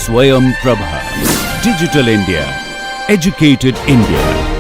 Swayam Prabha. Digital India. Educated India.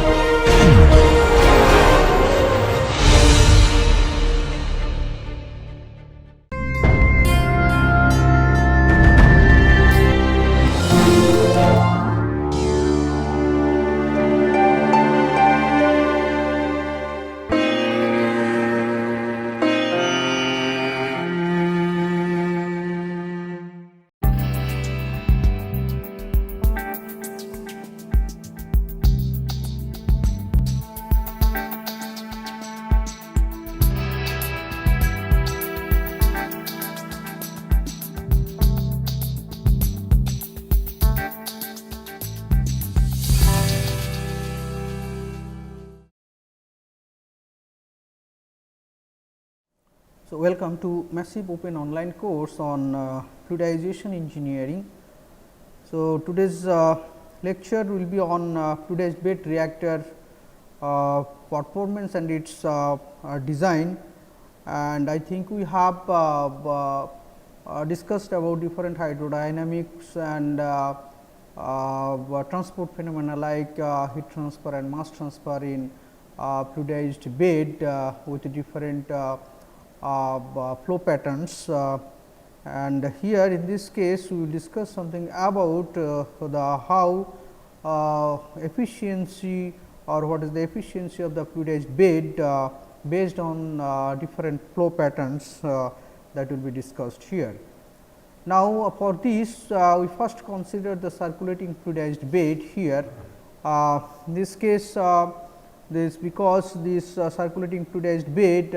So, welcome to massive open online course on fluidization engineering. So, today's lecture will be on fluidized bed reactor performance and its design, and I think we have discussed about different hydrodynamics and transport phenomena like heat transfer and mass transfer in fluidized bed with different flow patterns, and here in this case we will discuss something about the how efficiency or what is the efficiency of the fluidized bed based on different flow patterns that will be discussed here. Now, for this we first consider the circulating fluidized bed here. In this case this because this circulating fluidized bed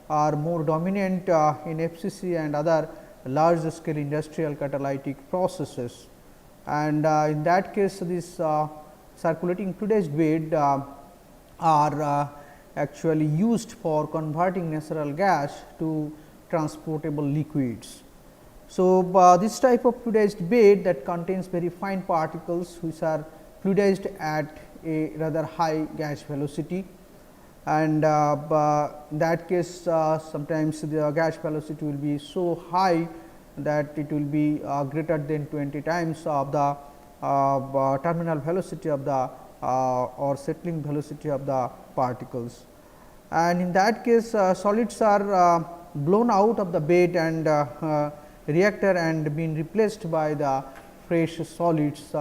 are more dominant in FCC and other large scale industrial catalytic processes, and in that case this circulating fluidized bed are actually used for converting natural gas to transportable liquids. So, this type of fluidized bed that contains very fine particles which are fluidized at a rather high gas velocity, and in that case sometimes the gas velocity will be so high that it will be greater than 20 times of the terminal velocity of the or settling velocity of the particles. And in that case solids are blown out of the bed and reactor and being replaced by the fresh solids,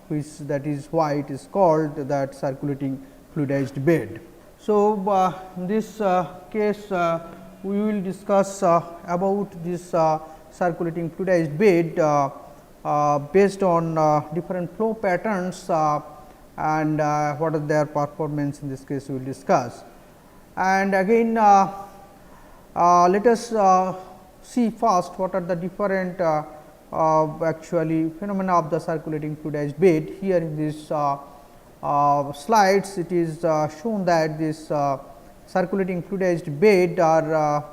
which that is why it is called that circulating fluidized bed. So, in this case we will discuss about this circulating fluidized bed based on different flow patterns and what are their performance in this case we will discuss. And again let us see first what are the different actually phenomena of the circulating fluidized bed. Here in this slides it is shown that this circulating fluidized bed are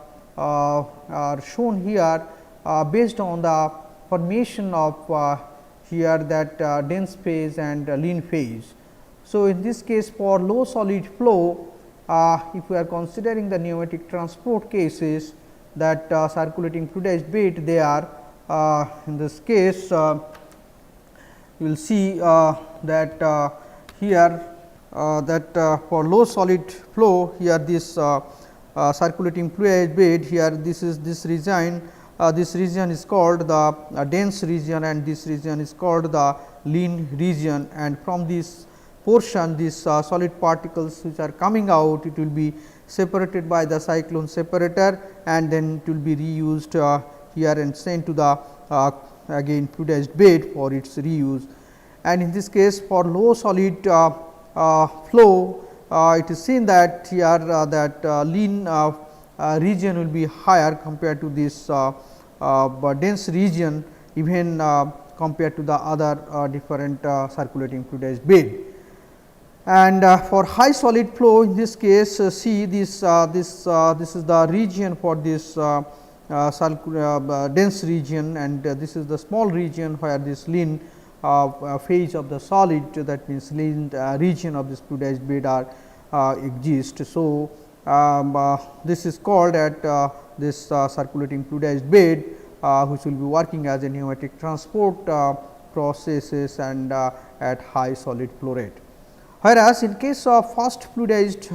shown here based on the formation of here that dense phase and lean phase. So, in this case for low solid flow, if we are considering the pneumatic transport cases, that circulating fluidized bed they are in this case you will see that here that for low solid flow here this circulating fluidized bed here this is this region is called the dense region and this region is called the lean region, and from this portion these solid particles which are coming out, it will be separated by the cyclone separator and then it will be reused here and sent to the again fluidized bed for its reuse. And in this case for low solid flow it is seen that here that lean region will be higher compared to this dense region even compared to the other different circulating fluidized bed. And for high solid flow in this case see this this is the region for this dense region, and this is the small region where this lean phase of the solid, that means lean region of this fluidized bed are exist. So, this is called at this circulating fluidized bed which will be working as a pneumatic transport processes and at high solid flow rate. Whereas, in case of fast fluidized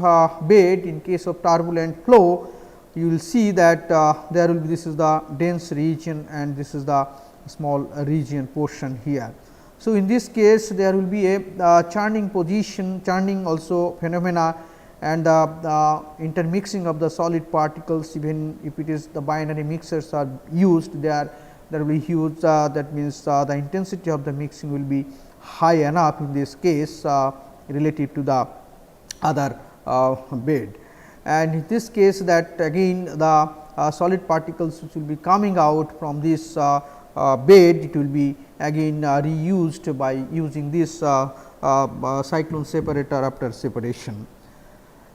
bed, in case of turbulent flow, you will see that there will be, this is the dense region and this is the small region portion here. So, in this case there will be a churning position, churning also phenomena, and the intermixing of the solid particles, even if it is the binary mixers are used, there will be huge, that means the intensity of the mixing will be high enough in this case relative to the other bed. And in this case, that again the solid particles which will be coming out from this bed, it will be again reused by using this cyclone separator after separation.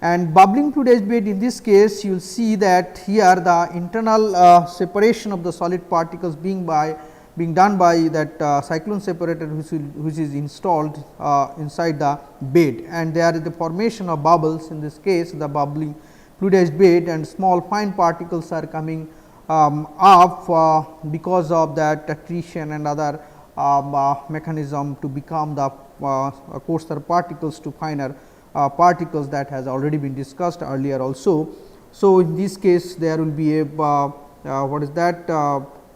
And bubbling fluidized bed, in this case you will see that here the internal separation of the solid particles being done by that cyclone separator which is installed inside the bed, and there is the formation of bubbles. In this case the bubbling fluidized bed, and small fine particles are coming up because of that attrition and other mechanism to become the coarser particles to finer particles, that has already been discussed earlier also. So, in this case there will be a what is that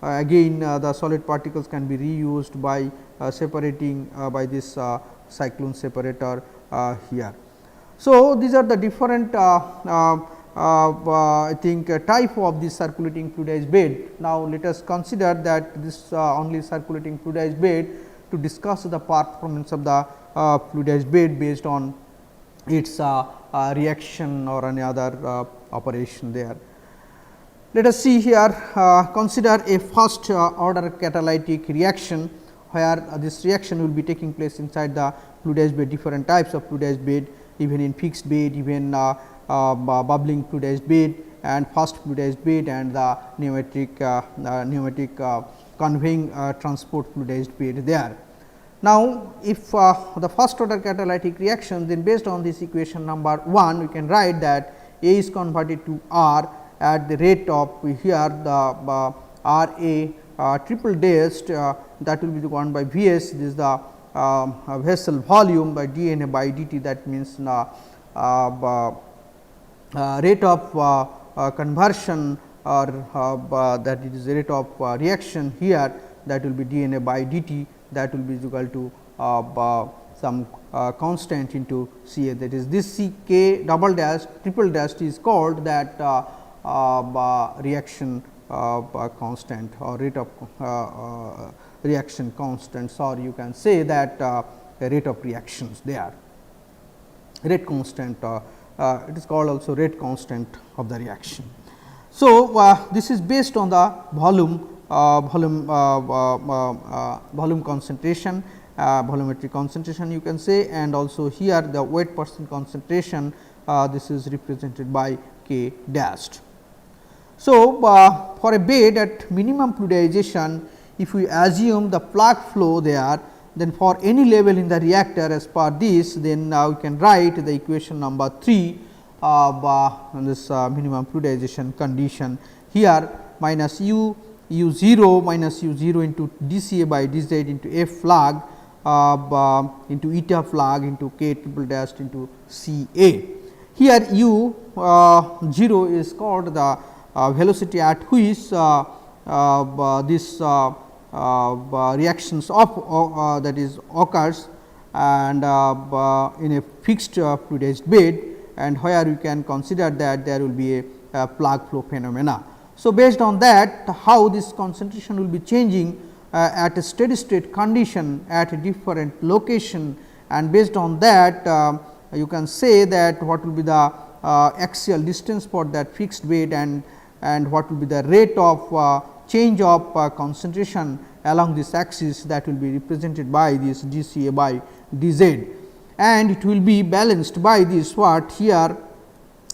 again the solid particles can be reused by separating by this cyclone separator here. So, these are the different I think type of this circulating fluidized bed. Now, let us consider that this only circulating fluidized bed to discuss the performance of the fluidized bed based on its reaction or any other operation there. Let us see here, consider a first order catalytic reaction, where this reaction will be taking place inside the fluidized bed, different types of fluidized bed, even in fixed bed, even bubbling fluidized bed and fast fluidized bed, and the pneumatic conveying transport fluidized bed there. Now, if the first order catalytic reaction, then based on this equation number 1, we can write that A is converted to R at the rate of here the R A triple dashed, that will be the 1 by V s, this is the vessel volume by d N A by d t, that means rate of conversion, or that it is the rate of reaction here, that will be d N A by d t, that will be equal to some constant into C A, that is this C k double dash triple dash is called that reaction constant or rate of reaction constants, or you can say that rate of reactions there, rate constant, it is called also rate constant of the reaction. So, this is based on the volume concentration, volumetric concentration you can say, and also here the weight percent concentration, this is represented by K dashed. So, for a bed at minimum fluidization, if we assume the plug flow there, then for any level in the reactor as per this, then we can write the equation number 3 on this minimum fluidization condition. Here minus u 0 minus u 0 into d C A by d z into F flag into eta flag into K triple dash into C A. Here u 0 is called the velocity at which this reactions of that is occurs, and in a fixed fluidized bed, and where you can consider that there will be a plug flow phenomena. So, based on that, how this concentration will be changing at a steady state condition at a different location, and based on that you can say that what will be the axial distance for that fixed bed, and what will be the rate of change of concentration along this axis, that will be represented by this d C A by d z, and it will be balanced by this what here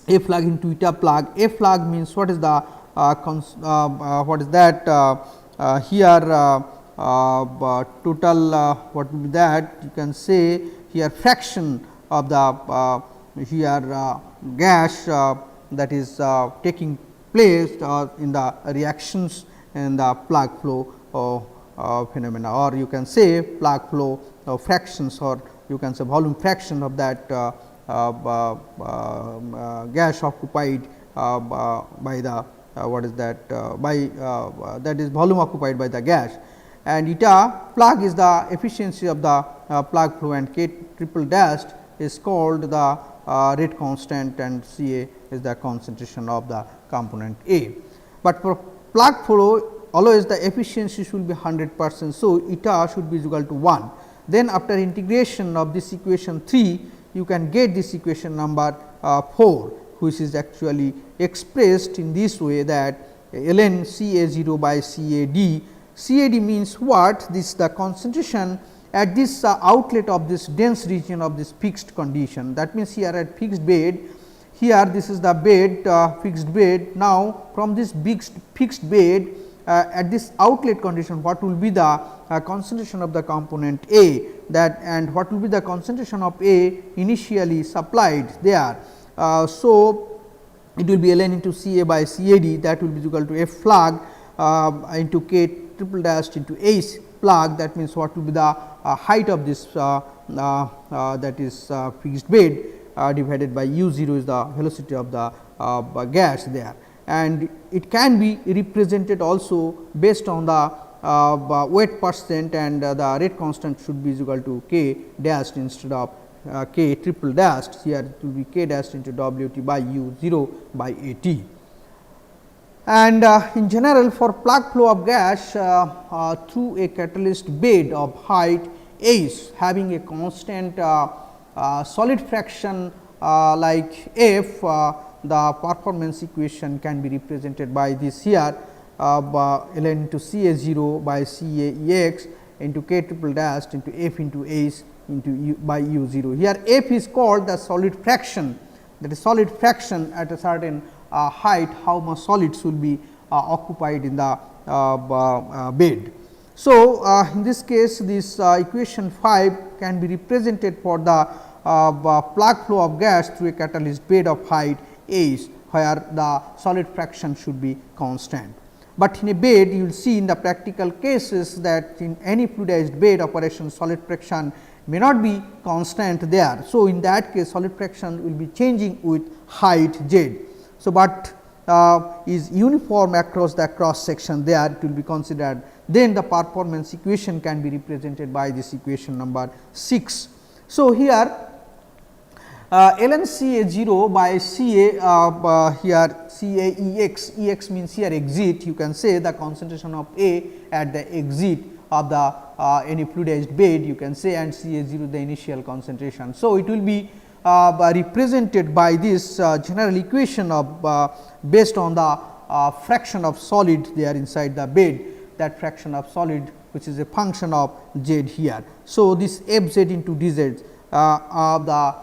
A flag into eta flag. A flag means what is the what is that here total what will be that, you can say here fraction of the here gas that is taking place in the reactions in the plug flow phenomena, or you can say plug flow fractions, or you can say volume fraction of that gas occupied by the what is that by that is volume occupied by the gas, and eta plug is the efficiency of the plug flow, and K triple dashed is called the rate constant, and C A is the concentration of the component A. But for plug flow always the efficiency should be 100%. So, eta should be equal to 1. Then after integration of this equation 3, you can get this equation number 4, which is actually expressed in this way, that ln C A 0 by C A D. C A D means what? This the concentration at this outlet of this dense region of this fixed condition. That means, here at fixed bed, here this is the bed, fixed bed. Now, from this fixed bed at this outlet condition, what will be the concentration of the component A, that, and what will be the concentration of A initially supplied there. So, it will be ln into C A by C A D, that will be equal to F plug into K triple dash into H plug. That means, what will be the height of this that is fixed bed divided by u 0 is the velocity of the gas there, and it can be represented also based on the weight percent, and the rate constant should be equal to K dashed instead of K triple dashed. Here it will be K dashed into W t by u 0 by A t. And in general, for plug flow of gas through a catalyst bed of height h having a constant solid fraction like F, the performance equation can be represented by this here ln into C A 0 by C A E x into K triple dashed into F into H into U by U 0. Here F is called the solid fraction, that is solid fraction at a certain height, how much solids will be occupied in the bed. So, in this case, this equation 5 can be represented for the plug flow of gas through a catalyst bed of height h, where the solid fraction should be constant. But in a bed, you will see in the practical cases that in any fluidized bed operation, solid fraction may not be constant there. So, in that case, solid fraction will be changing with height z. So, but is uniform across the cross section there, it will be considered. Then the performance equation can be represented by this equation number 6. So, here ln C A 0 by C A here C A E x, E x means here exit, you can say the concentration of A at the exit of the any fluidized bed, you can say, and C A 0 the initial concentration. So, it will be represented by this general equation of based on the fraction of solid there inside the bed, that fraction of solid which is a function of z here. So, this f z into d z of the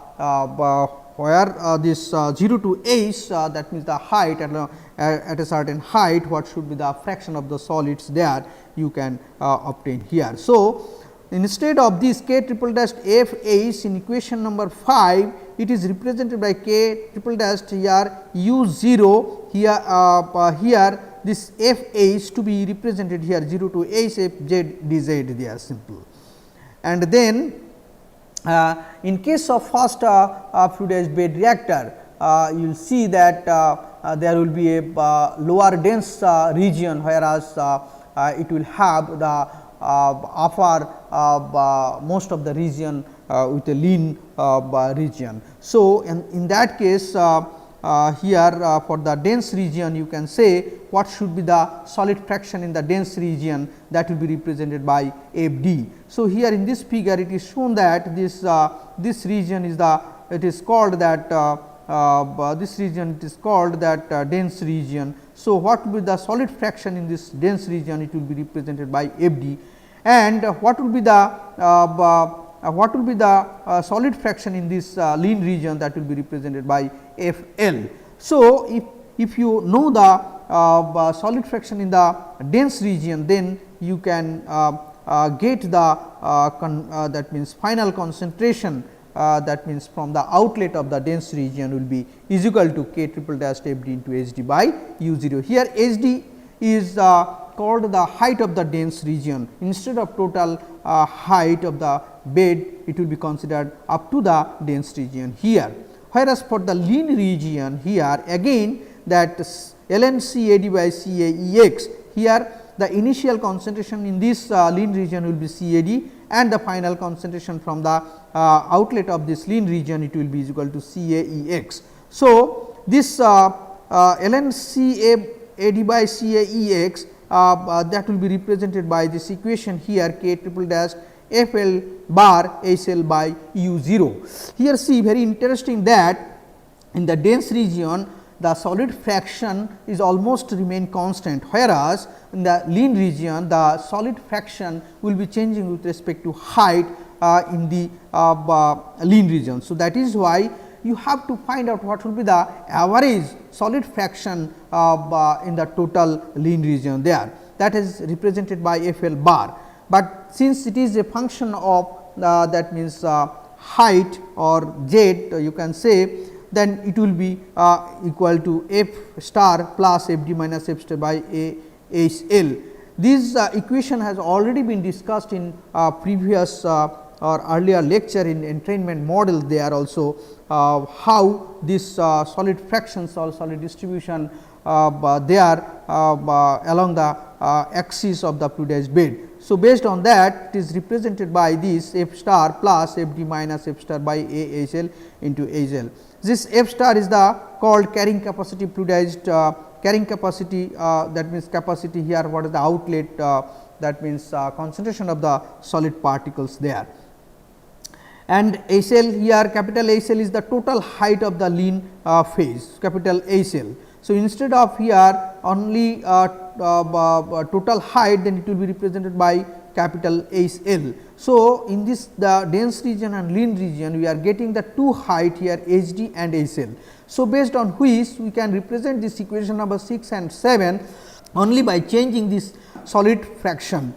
where this 0 to h, that means the height at a certain height, what should be the fraction of the solids there, you can obtain here. So, instead of this K triple dash F h in equation number 5, it is represented by K triple dash here u 0 here here this F h to be represented here 0 to h f z d z, they are simple. And then in case of first fluidized bed reactor, you will see that there will be a lower dense region, whereas it will have the upper most of the region with a lean region. So, in that case here for the dense region, you can say what should be the solid fraction in the dense region, that will be represented by F d. So, here in this figure it is shown that this region is the, it is called that this region, it is called that dense region. So, what will be the solid fraction in this dense region, it will be represented by F d, and what will be the solid fraction in this lean region, that will be represented by F L. So, if you know the solid fraction in the dense region, then you can get the that means final concentration, that means from the outlet of the dense region will be is equal to K triple dash F d into H d by U 0. Here H d is called the height of the dense region. Instead of total height of the bed, it will be considered up to the dense region here. Whereas, for the lean region here again, that ln CAD by CAEX, here the initial concentration in this lean region will be CAD, and the final concentration from the outlet of this lean region, it will be equal to CAEX. So, this ln CAD by CAEX that will be represented by this equation here, K triple dash FL bar HL by U 0. Here see, very interesting that in the dense region the solid fraction is almost remain constant, whereas in the lean region the solid fraction will be changing with respect to height in the lean region. So, that is why you have to find out what will be the average solid fraction in the total lean region there, that is represented by FL bar. But since it is a function of that means height or Z, you can say, then it will be equal to F star plus F d minus F star by A H L. This equation has already been discussed in previous or earlier lecture in entrainment model. They are also how this solid fractions or solid distribution they are along the axis of the fluidized bed. So, based on that, it is represented by this F star plus F d minus F star by A H L into H L. This F star is the called carrying capacity fluidized carrying capacity, that means capacity here, what is the outlet, that means concentration of the solid particles there. And H L here, capital H L is the total height of the lean phase, capital H L. So, instead of here only total height, then it will be represented by capital H L. So, in this the dense region and lean region, we are getting the two height here H d and H L. So, based on which we can represent this equation number 6 and 7 only by changing this solid fraction.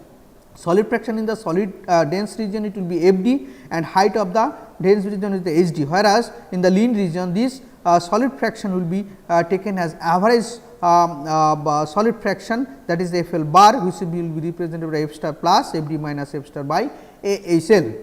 Solid fraction in the solid dense region, it will be F d, and height of the dense region is the H d, whereas in the lean region this solid fraction will be taken as average solid fraction, that is F L bar, which will be represented by F star plus F d minus F star by A H L,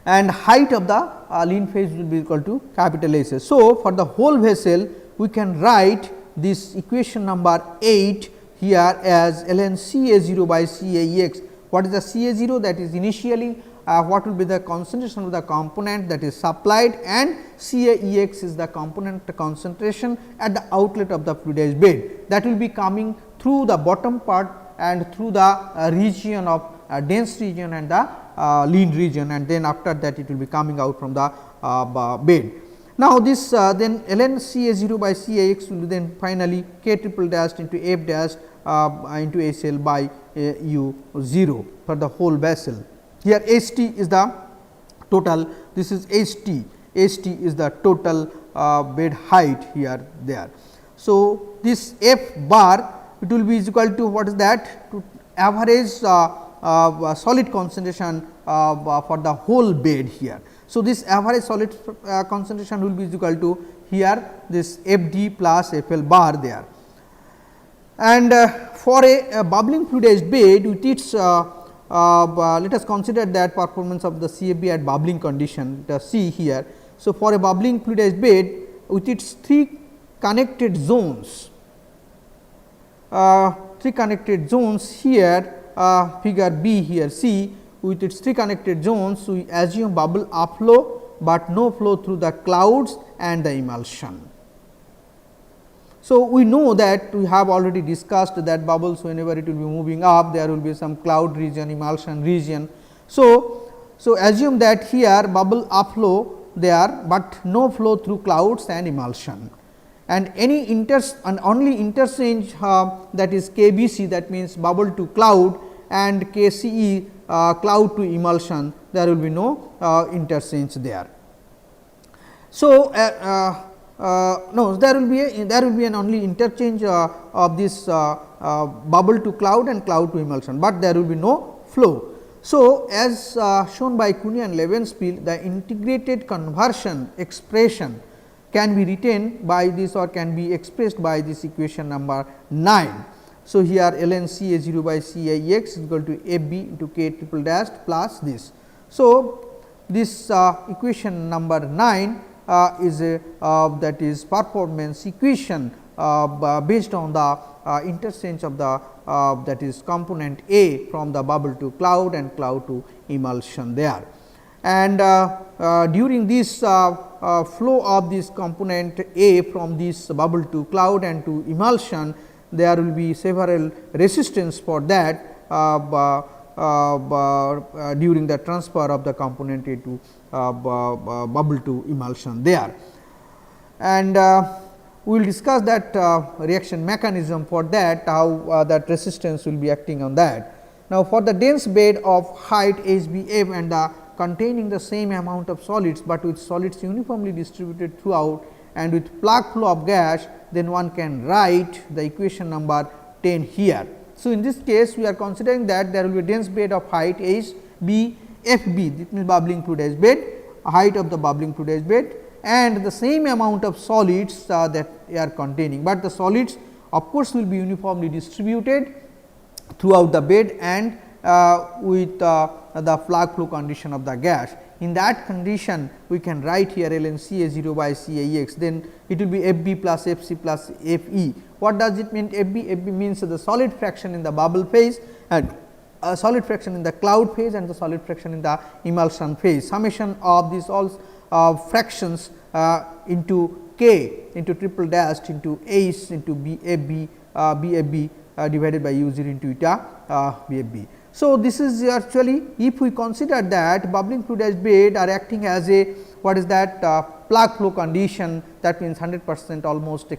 and height of the lean phase will be equal to capital H L. So, for the whole vessel we can write this equation number 8 here as ln Ca 0 by Caex. What is the Ca 0? That is initially what will be the concentration of the component that is supplied, and Caex is the component concentration at the outlet of the fluidized bed, that will be coming through the bottom part and through the region of dense region and the lean region, and then after that it will be coming out from the bed. Now, this then ln Ca 0 by Cax will be then finally K triple dash into F dash into H L by U 0 for the whole vessel. Here H t is the total, this is H t is the total bed height here there. So, this F bar it will be equal to what is that, to average solid concentration for the whole bed here. So, this average solid concentration will be equal to here this F d plus F L bar there. And for a bubbling fluidized bed with its let us consider that performance of the CFB at bubbling condition, let us see here. So, for a bubbling fluidized bed with its three connected zones here, figure B here C, with its three connected zones, we assume bubble upflow, but no flow through the clouds and the emulsion. So, we know that we have already discussed that bubbles, whenever it will be moving up, there will be some cloud region, emulsion region. So, assume that here bubble upflow there, but no flow through clouds and emulsion, and any only interchange that is KBC, that means bubble to cloud, and KCE cloud to emulsion, there will be no interchange there. So, no, there will be an only interchange of this bubble to cloud and cloud to emulsion, but there will be no flow. So, as shown by Cooney and Levenspiel, the integrated conversion expression can be written by this or can be expressed by this equation number 9. So, here ln Ca0 by Cix is equal to Fb into K triple dash plus this. So, this equation number 9 is a that is performance equation based on the interchange of the that is component A from the bubble to cloud and cloud to emulsion there. And during this flow of this component A from this bubble to cloud and to emulsion, there will be several resistance for that during the transfer of the component A to bubble to emulsion there. And we will discuss that reaction mechanism for that, how that resistance will be acting on that. Now, for the dense bed of height HBF and containing the same amount of solids, but with solids uniformly distributed throughout and with plug flow of gas, then one can write the equation number 10 here. So, in this case we are considering that there will be a dense bed of height HB FB, this means bubbling fluidized bed, height of the bubbling fluidized bed, and the same amount of solids that they are containing, but the solids of course will be uniformly distributed throughout the bed and with the plug flow condition of the gas. In that condition we can write here ln Ca0 by Cix, then it will be Fb plus Fc plus Fe. What does it mean Fb? Fb means the solid fraction in the bubble phase and solid fraction in the cloud phase and the solid fraction in the emulsion phase. Summation of these all fractions into K into triple dashed into H into BFB BFB divided by U0 into eta BFB. So, this is actually, if we consider that bubbling fluidized bed are acting as a what is that plug flow condition, that means 100% almost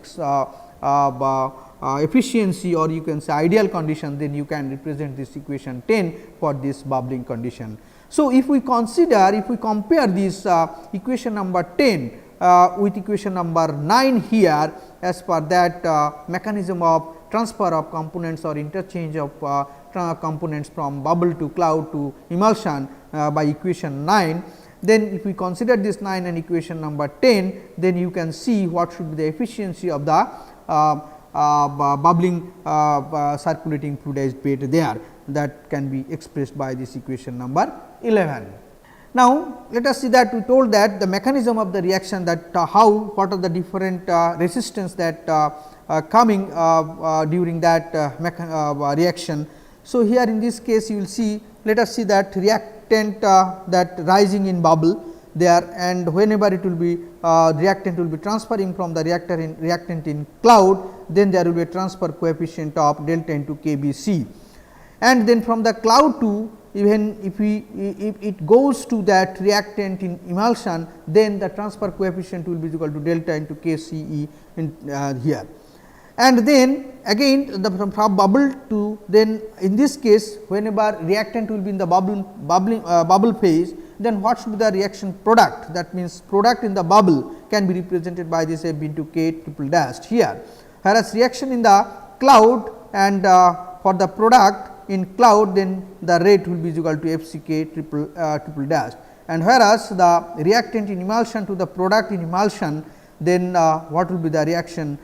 efficiency, or you can say ideal condition, then you can represent this equation 10 for this bubbling condition. So, if we consider, if we compare this equation number 10 with equation number 9 here, as per that mechanism of transfer of components or interchange of components from bubble to cloud to emulsion by equation 9, then if we consider this 9 and equation number 10, then you can see what should be the efficiency of the bubbling circulating fluidized bed there, that can be expressed by this equation number 11. Now, let us see that we told that the mechanism of the reaction, that how, what are the different resistance that coming during that reaction. So, here in this case you will see, let us see that reactant that rising in bubble there, and whenever it will be reactant will be transferring from the reactant in cloud, then there will be a transfer coefficient of delta into KBC. And then from the cloud to, even if it goes to that reactant in emulsion, then the transfer coefficient will be equal to delta into KCE in here. And then again from bubble to, then in this case whenever reactant will be in the bubble phase, then what should be the reaction product, that means product in the bubble can be represented by this F into K triple dashed here, whereas reaction in the cloud and for the product in cloud, then the rate will be equal to FCK triple dashed, and whereas the reactant in emulsion to the product in emulsion, then what will be the reaction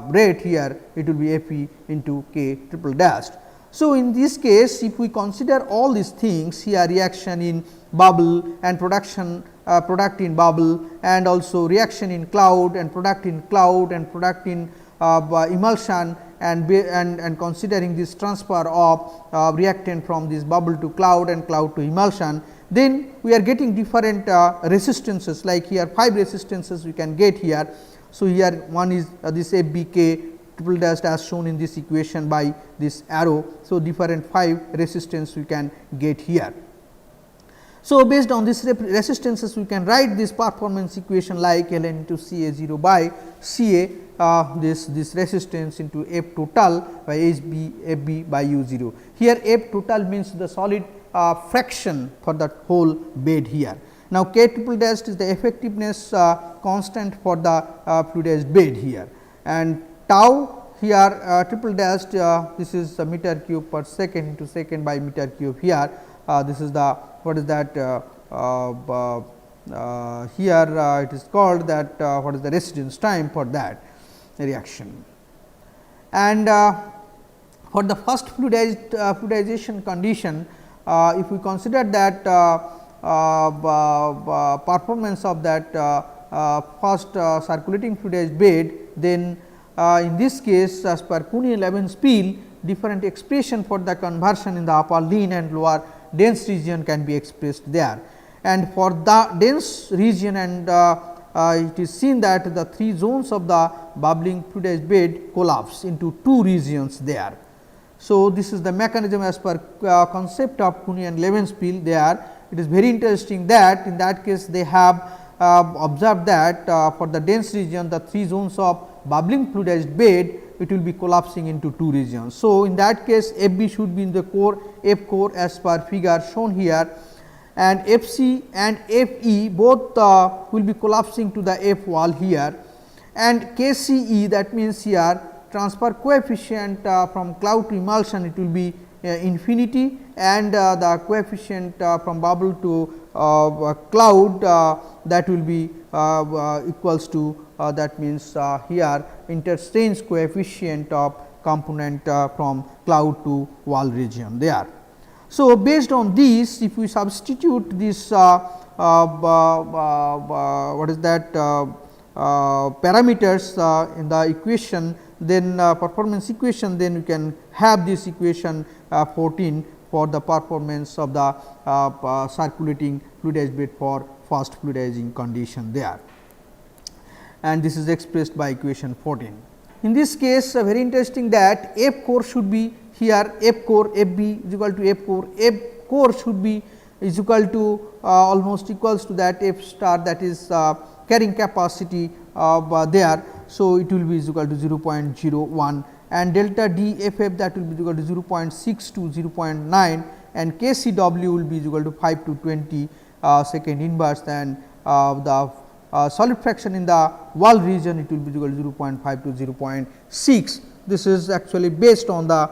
rate here, it will be Fe into K triple dashed. So, in this case if we consider all these things here, reaction in bubble and production product in bubble, and also reaction in cloud and product in cloud and product in emulsion, and considering this transfer of reactant from this bubble to cloud and cloud to emulsion, then we are getting different resistances, like here 5 resistances we can get here. So, here one is this FBK triple dashed as shown in this equation by this arrow. So, different 5 resistance we can get here. So, based on this resistances we can write this performance equation like ln into Ca0 by Ca, this resistance into F total by HB FB by U0. Here F total means the solid fraction for the whole bed here. Now, K triple dashed is the effectiveness constant for the fluidized bed here, and tau here triple dashed this is meter cube per second into second by meter cube here. This is the what is that here it is called that what is the residence time for that reaction. And For the first fluidization condition, if we consider that performance of that first circulating fluidized bed, then in this case as per Kuhn-Levin-Spiel, different expression for the conversion in the upper lean and lower dense region can be expressed there. And for the dense region, and it is seen that the 3 zones of the bubbling fluidized bed collapse into 2 regions there. So, this is the mechanism as per concept of Kuhn-Levin-Spiel there. It is very interesting that in that case they have observed that for the dense region, the 3 zones of bubbling fluidized bed, it will be collapsing into 2 regions. So, in that case F B should be in the core, F core as per figure shown here, and F C and F E both will be collapsing to the F wall here, and K C E, that means here transfer coefficient from cloud to emulsion, it will be infinity, and the coefficient from bubble to cloud, that will be equals to that means here interchange coefficient of component from cloud to wall region there. So, based on this, if we substitute this what is that parameters in the equation, then performance equation, then we can have this equation 14 for the performance of the circulating fluidized bed for first fluidizing condition there, and this is expressed by equation 14. In this case, very interesting that F core should be here, F core F B is equal to F core, F core should be is equal to almost equals to that F star, that is carrying capacity there. So, it will be is equal to 0.01, and delta D F F, that will be equal to 0.6 to 0.9, and K C W will be equal to 5 to 20 second inverse, and the solid fraction in the wall region, it will be equal to 0.5 to 0.6. This is actually based on the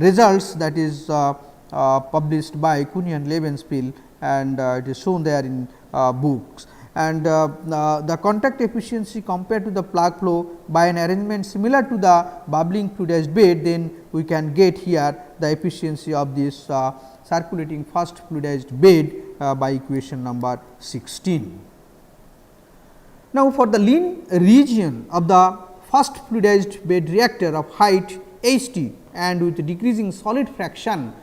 results that is published by Kuhn-Levin-Spiel, and it is shown there in books. And the contact efficiency compared to the plug flow by an arrangement similar to the bubbling fluidized bed, then we can get here the efficiency of this circulating first fluidized bed by equation number 16. Now, for the lean region of the first fluidized bed reactor of height h t and with decreasing solid fraction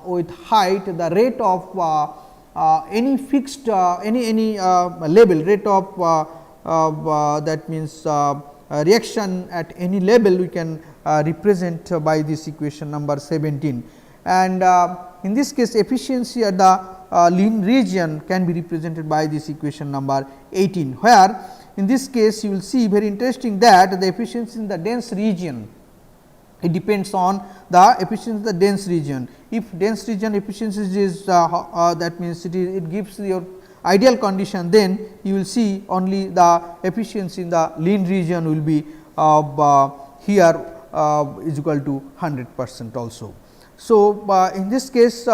with height, the rate of any fixed any level rate of that means reaction at any level, we can represent by this equation number 17, and in this case efficiency at the lean region can be represented by this equation number 18, where in this case you will see very interesting that the efficiency in the dense region, it depends on the efficiency of the dense region. If dense region efficiency is that means it gives your ideal condition, then you will see only the efficiency in the lean region will be here is equal to 100% also. So, in this case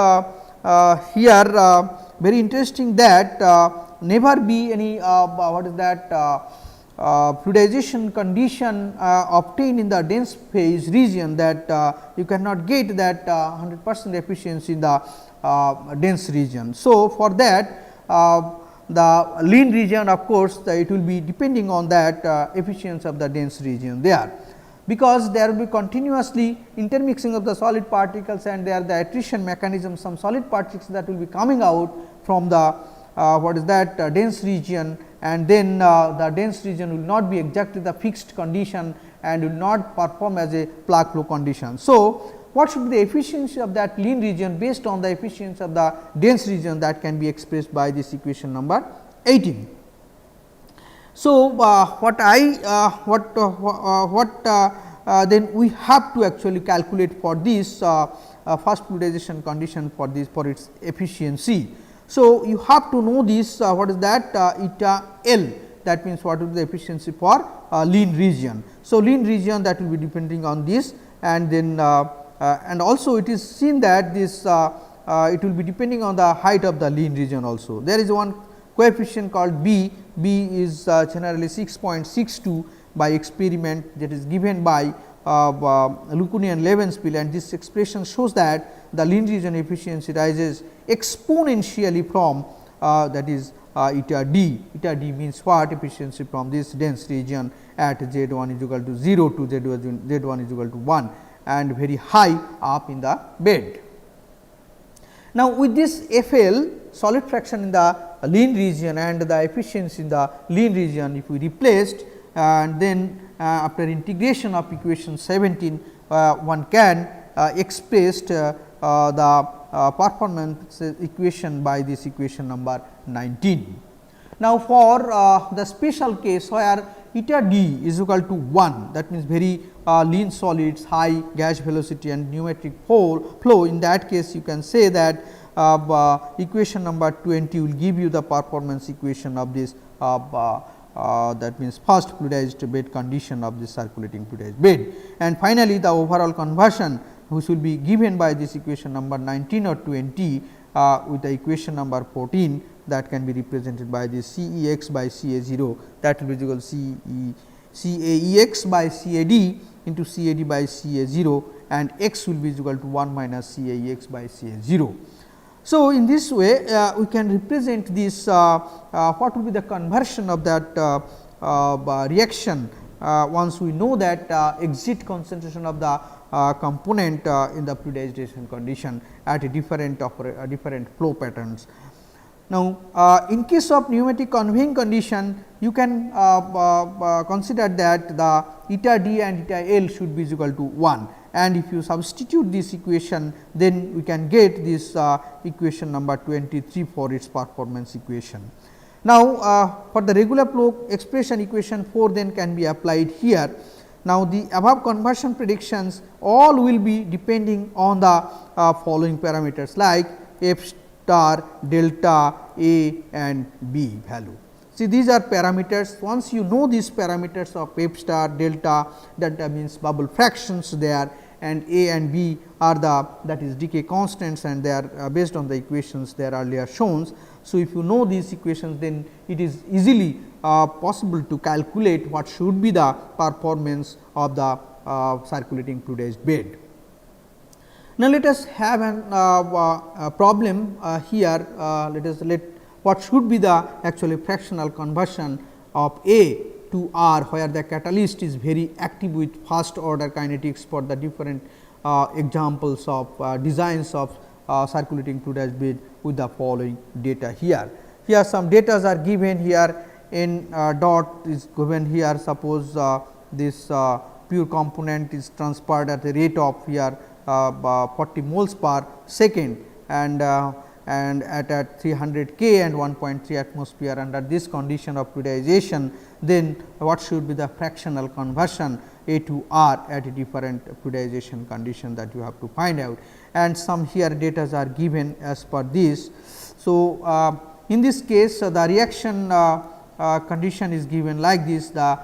here very interesting that never be any what is that fluidization condition obtained in the dense phase region, that you cannot get that 100% efficiency in the dense region. So, for that the lean region, of course, it will be depending on that efficiency of the dense region there, because there will be continuously intermixing of the solid particles, and there the attrition mechanism, some solid particles that will be coming out from the what is that dense region, and then the dense region will not be exactly the fixed condition and will not perform as a plug flow condition. So, what should be the efficiency of that lean region based on the efficiency of the dense region, that can be expressed by this equation number 18. So, then we have to actually calculate for this first fluidization condition for this, for its efficiency. So, you have to know this what is that eta L, that means what will be the efficiency for lean region. So, lean region, that will be depending on this, and then and also it is seen that this it will be depending on the height of the lean region also. There is one coefficient called B, B is generally 6.62, by experiment that is given by Lucuni and Levenspiel, and this expression shows that the lean region efficiency rises exponentially from that is eta d. Eta d means what? Efficiency from this dense region at Z 1 is equal to 0 to Z 1 is equal to 1 and very high up in the bed. Now, with this FL solid fraction in the lean region and the efficiency in the lean region, if we replaced and then after integration of equation 17, one can express the performance equation by this equation number 19. Now, for the special case where eta d is equal to 1, that means very lean solids, high gas velocity and pneumatic flow, in that case you can say that equation number 20 will give you the performance equation of this that means first fluidized bed condition of the circulating fluidized bed. And finally, the overall conversion which will be given by this equation number 19 or 20 with the equation number 14, that can be represented by this C E x by C A 0, that will be equal to C A E x by C A d into C A d by C A 0, and x will be equal to 1 minus C A E x by C A 0. So, in this way we can represent this what will be the conversion of that reaction once we know that exit concentration of the component in the fluidization condition at a different flow patterns. Now, in case of pneumatic conveying condition, you can consider that the eta d and eta L should be equal to 1, and if you substitute this equation, then we can get this equation number 23 for its performance equation. Now, for the regular flow expression, equation 4 then can be applied here. Now, the above conversion predictions all will be depending on the following parameters like f star, delta, A and B value. See, these are parameters. Once you know these parameters of f star, delta means bubble fractions there, and A and B are the that is decay constants, and they are based on the equations they are earlier shown. So, if you know these equations, then it is easily possible to calculate what should be the performance of the circulating fluidized bed. Now, let us have a problem here. Let what should be the actually fractional conversion of A to R, where the catalyst is very active with first order kinetics for the different examples of designs of circulating fluidized bed with the following data here. Here some data are given here. In dot is given here. Suppose this pure component is transferred at the rate of here 40 moles per second, and at 300 K and 1.3 atmosphere under this condition of fluidization, then what should be the fractional conversion A to R at a different fluidization condition that you have to find out, and some here data are given as per this. So, in this case the reaction condition is given like this. The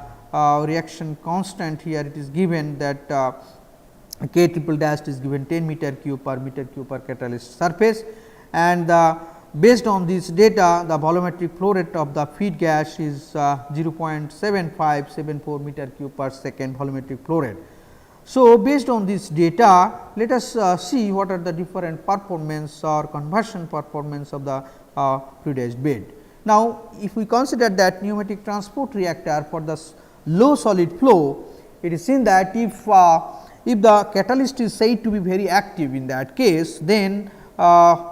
reaction constant here it is given that K triple dash is given 10 meter cube per catalyst surface, and based on this data the volumetric flow rate of the feed gas is 0.7574 meter cube per second volumetric flow rate. So, based on this data, let us see what are the different performance or conversion performance of the fluidized bed. Now, if we consider that pneumatic transport reactor for the low solid flow, it is seen that if the catalyst is said to be very active, in that case, then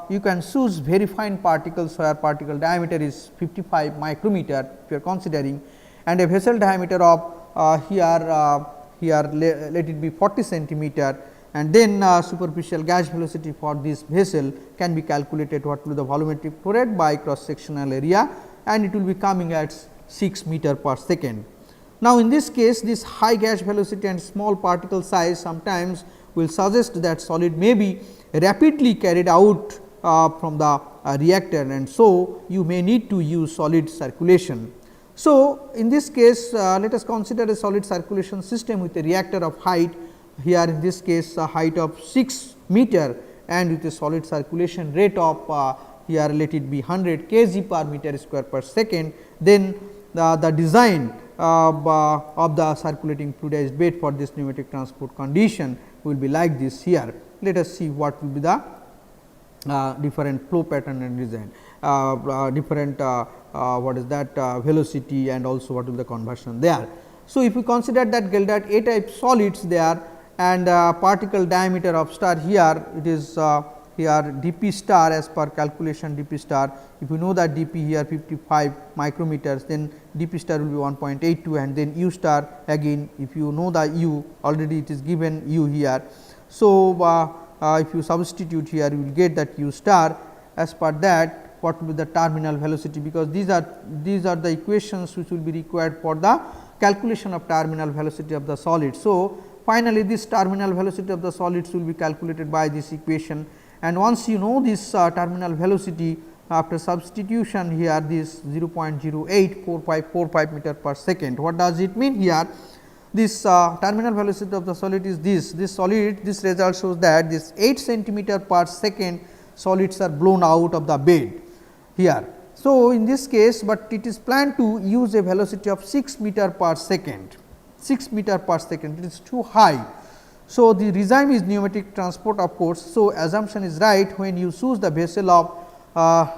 you can choose very fine particles where particle diameter is 55 micrometer if you are considering, and a vessel diameter of here let it be 40 centimeter, and then superficial gas velocity for this vessel can be calculated what will be the volumetric flow rate by cross sectional area, and it will be coming at 6 meter per second. Now, in this case this high gas velocity and small particle size sometimes will suggest that solid may be rapidly carried out from the reactor, and so you may need to use solid circulation. So, in this case let us consider a solid circulation system with a reactor of height here, in this case a height of 6 meter, and with a solid circulation rate of here let it be 100 kg per meter square per second. Then the design of the circulating fluidized bed for this pneumatic transport condition will be like this here. Let us see what will be the different flow pattern and design, different what is that velocity, and also what will be the conversion there. So, if we consider that Geldert A type solids there, and particle diameter of star here, it is here dp star as per calculation dp star. If you know that dp here 55 micrometers, then dp star will be 1.82, and then u star again, if you know the u, already it is given u here. So, if you substitute here, you will get that u star. As per that, what will be the terminal velocity, because these are the equations which will be required for the calculation of terminal velocity of the solid. So, finally, this terminal velocity of the solids will be calculated by this equation, and once you know this terminal velocity, after substitution here, this 0.084545 meter per second. What does it mean here? This terminal velocity of the solid is this solid, this result shows that this 8 centimeter per second solids are blown out of the bed here. So, in this case, but it is planned to use a velocity of 6 meter per second, 6 meter per second, it is too high. So, the regime is pneumatic transport, of course. So, assumption is right when you choose the vessel of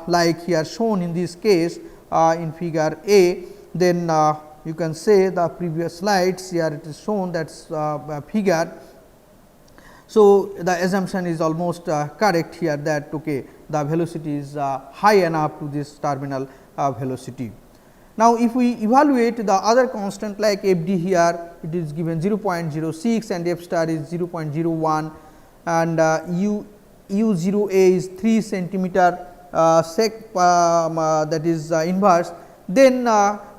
like here shown in this case in figure A, then you can say the previous slides here it is shown that figure. So, the assumption is almost correct here, that okay, the velocity is high enough to this terminal velocity. Now, if we evaluate the other constant like f d here, it is given 0.06 and f star is 0.01, and u 0 a is 3 centimeter sec that is inverse. Then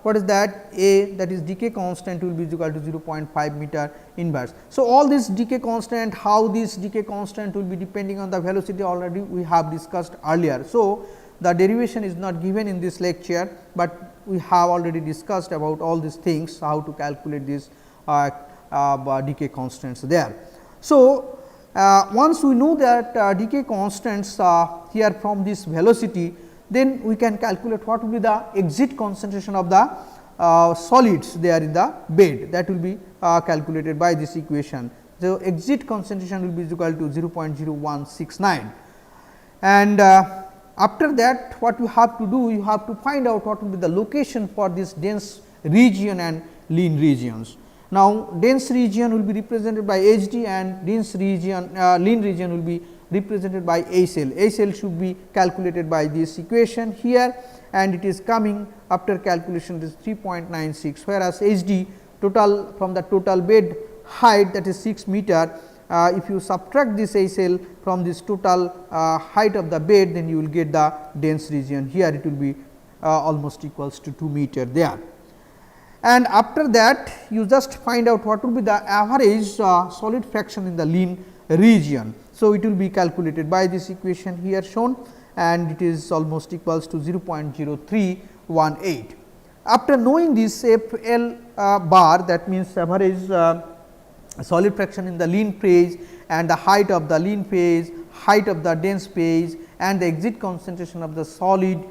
what is that? A, that is decay constant, will be equal to 0.5 meter inverse. So, all this decay constant, how this decay constant will be depending on the velocity, already we have discussed earlier. So, the derivation is not given in this lecture, but we have already discussed about all these things, how to calculate these decay constants there. So, once we know that decay constants here from this velocity, then we can calculate what will be the exit concentration of the solids there in the bed, that will be calculated by this equation. So, exit concentration will be equal to 0.0169, and after that what you have to do, you have to find out what will be the location for this dense region and lean regions. Now, dense region will be represented by H d, and dense region lean region will be represented by H L. H L should be calculated by this equation here, and it is coming after calculation it is 3.96, whereas H d total from the total bed height, that is 6 meter. If you subtract this H L from this total height of the bed, then you will get the dense region here, it will be almost equals to 2 meter there. And after that you just find out what will be the average solid fraction in the lean region. So, it will be calculated by this equation here shown, and it is almost equals to 0.0318. After knowing this F L bar, that means average solid fraction in the lean phase, and the height of the lean phase, height of the dense phase, and the exit concentration of the solid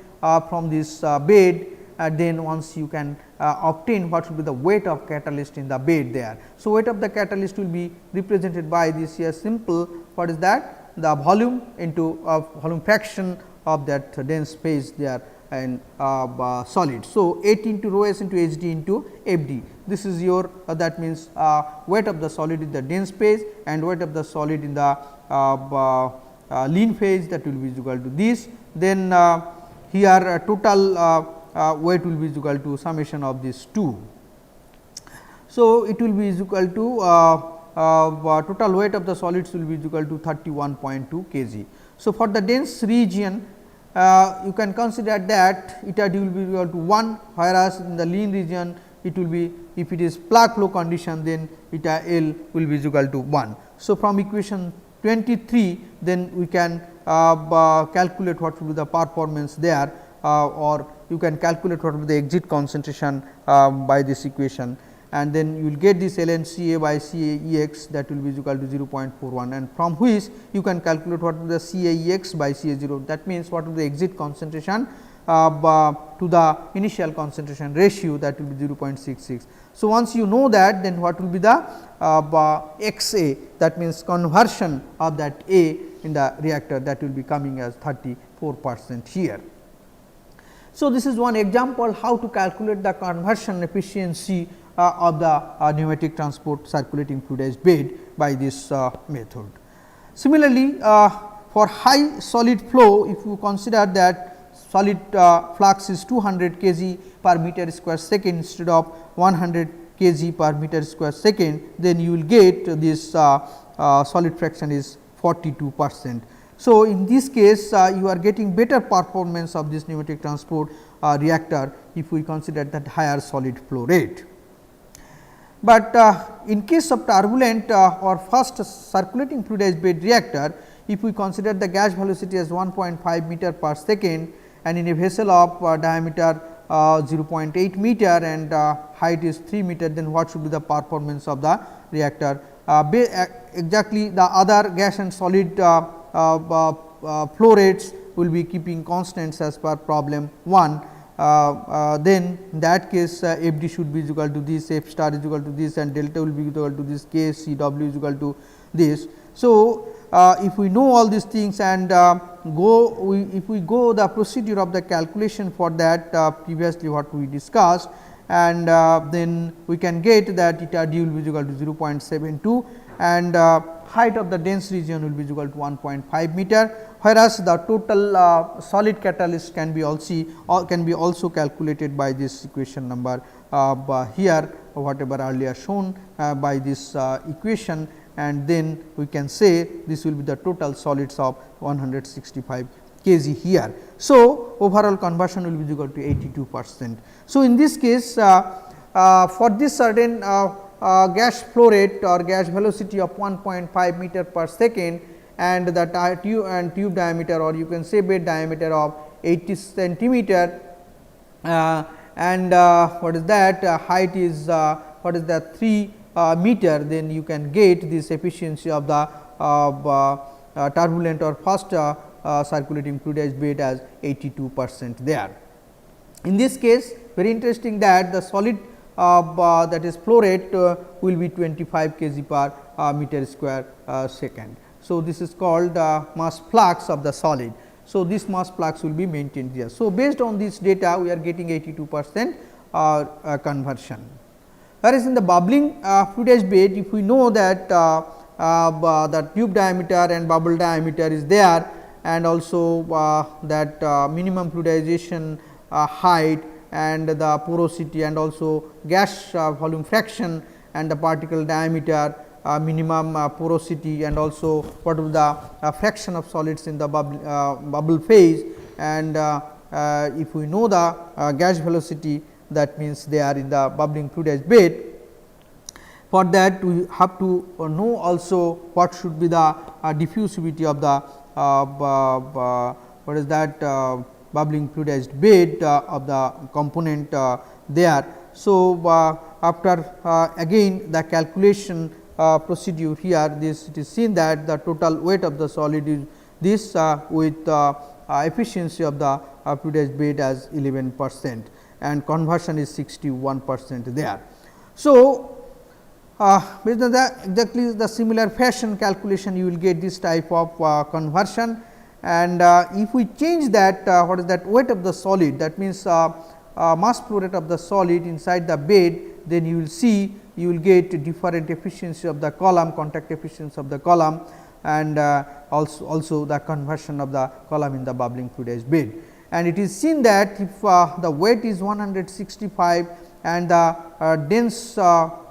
from this bed, then once you can obtain what will be the weight of catalyst in the bed there. So, weight of the catalyst will be represented by this here simple, what is that? The volume into volume fraction of that dense phase there and solid. So, 8 into rho s into H d into F d. This is your that means weight of the solid in the dense phase and weight of the solid in the lean phase, that will be equal to this. Then here total weight will be equal to summation of these two. So, it will be equal to total weight of the solids will be equal to 31.2 kg. So, for the dense region you can consider that eta d will be equal to 1, whereas in the lean region it will be, if it is plug flow condition, then eta L will be equal to 1. So, from equation 23 then we can calculate what will be the performance there, or you can calculate what will be the exit concentration by this equation, and then you will get this ln Ca by Ca Ex, that will be equal to 0.41, and from which you can calculate what will be the Ca Ex by Ca 0, that means what will be the exit concentration to the initial concentration ratio, that will be 0.66. So, once you know that, then what will be the X A, that means conversion of that A in the reactor, that will be coming as 34% here. So, this is one example how to calculate the conversion efficiency of the pneumatic transport circulating fluidized bed by this method. Similarly, for high solid flow, if you consider that solid flux is 200 kg per meter square second instead of 100 kg per meter square second, then you will get this solid fraction is 42%. So, in this case you are getting better performance of this pneumatic transport reactor if we consider that higher solid flow rate. But in case of turbulent or fast circulating fluidized bed reactor, if we consider the gas velocity as 1.5 meter per second and in a vessel of diameter 0.8 meter and height is 3 meter, then what should be the performance of the reactor? Exactly the other gas and solid flow rates will be keeping constants as per problem 1. Then in that case F d should be equal to this, F star is equal to this, and delta will be equal to this, K C W is equal to this. So, if we know all these things and if we go the procedure of the calculation for that previously what we discussed, and then we can get that eta d will be equal to 0.72 and height of the dense region will be equal to 1.5 meter, whereas the total solid catalyst can be also calculated by this equation number here, whatever earlier shown by this equation, and then we can say this will be the total solids of 165 kg here. So, overall conversion will be equal to 82%. So, in this case for this certain gas flow rate or gas velocity of 1.5 meter per second and the tube diameter, or you can say bed diameter of 80 centimeter, and what is that height is what is that 3 meter, then you can get this efficiency of the turbulent or fast circulating fluidized bed as 82% there. In this case, very interesting that the solid that is flow rate will be 25 kg per meter square second. So, this is called mass flux of the solid. So, this mass flux will be maintained here. So, based on this data we are getting 82% conversion. Whereas, in the bubbling fluidized bed, if we know that the tube diameter and bubble diameter is there, and also that minimum fluidization height and the porosity and also gas volume fraction and the particle diameter, minimum porosity, and also what is the fraction of solids in the bubble phase, and if we know the gas velocity, that means they are in the bubbling fluidized bed. For that we have to know also what should be the diffusivity of the what is that bubbling fluidized bed of the component there. So, after again the calculation procedure here, this it is seen that the total weight of the solid is this with efficiency of the fluidized bed as 11% and conversion is 61% there. So, based on the exactly the similar fashion calculation, you will get this type of conversion, and if we change that what is that weight of the solid, that means mass flow rate of the solid inside the bed, then you will see you will get different efficiency of the column, contact efficiency of the column, and also the conversion of the column in the bubbling fluidized bed. And it is seen that if the weight is 165 and the dense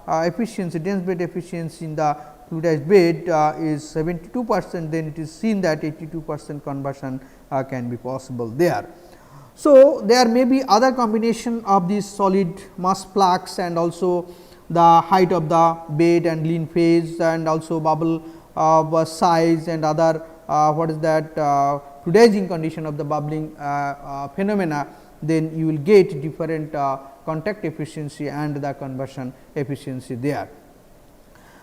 efficiency, dense bed efficiency in the fluidized bed is 72%, then it is seen that 82% conversion can be possible there. So, there may be other combination of this solid mass flux and also the height of the bed and lean phase and also bubble size and other what is that fluidizing condition of the bubbling phenomena, then you will get different contact efficiency and the conversion efficiency there.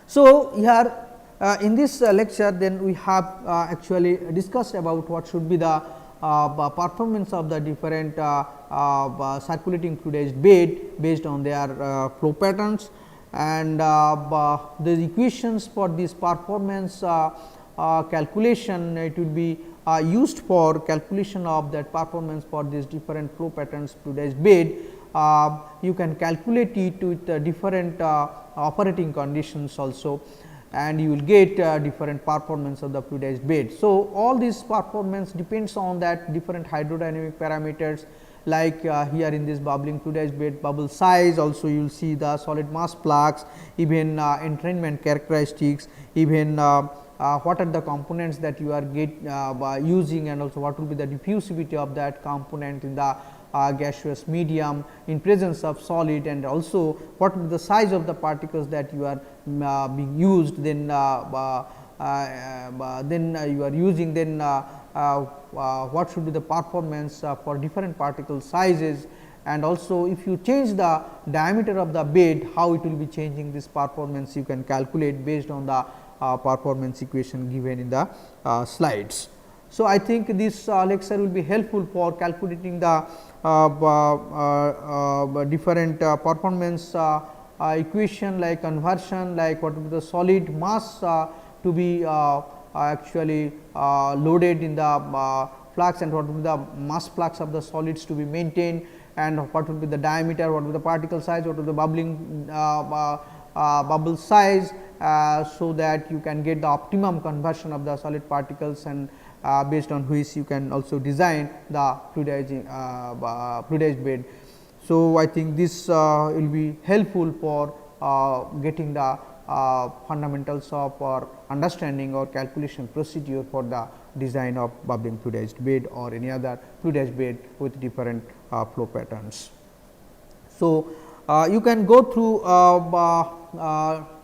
So, here in this lecture then we have actually discussed about what should be the performance of the different circulating fluidized bed based on their flow patterns, and the equations for this performance calculation, it will be used for calculation of that performance for these different flow patterns fluidized bed. You can calculate it with different operating conditions also, and you will get different performance of the fluidized bed. So, all this performance depends on that different hydrodynamic parameters, like here in this bubbling fluidized bed, bubble size, also you will see the solid mass flux, even entrainment characteristics, even what are the components that you are using, and also what will be the diffusivity of that component in the gaseous medium in presence of solid, and also what will be the size of the particles that you are being used, then you are using, then what should be the performance for different particle sizes, and also if you change the diameter of the bed, how it will be changing this performance, you can calculate based on the performance equation given in the slides. So, I think this lecture will be helpful for calculating the different performance equation, like conversion, like what will be the solid mass to be actually loaded in the flux, and what will be the mass flux of the solids to be maintained, and what will be the diameter, what will be the particle size, what will be the bubbling bubble size, so that you can get the optimum conversion of the solid particles, and based on which you can also design the fluidized bed. So, I think this will be helpful for getting the fundamentals of or understanding or calculation procedure for the design of bubbling fluidized bed or any other fluidized bed with different flow patterns. So, you can go through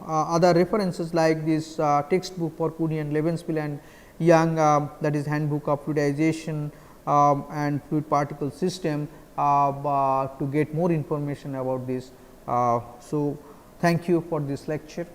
other references like this textbook for Cooney and Levenspiel and Young, that is handbook of fluidization and fluid particle system, to get more information about this. So, thank you for this lecture.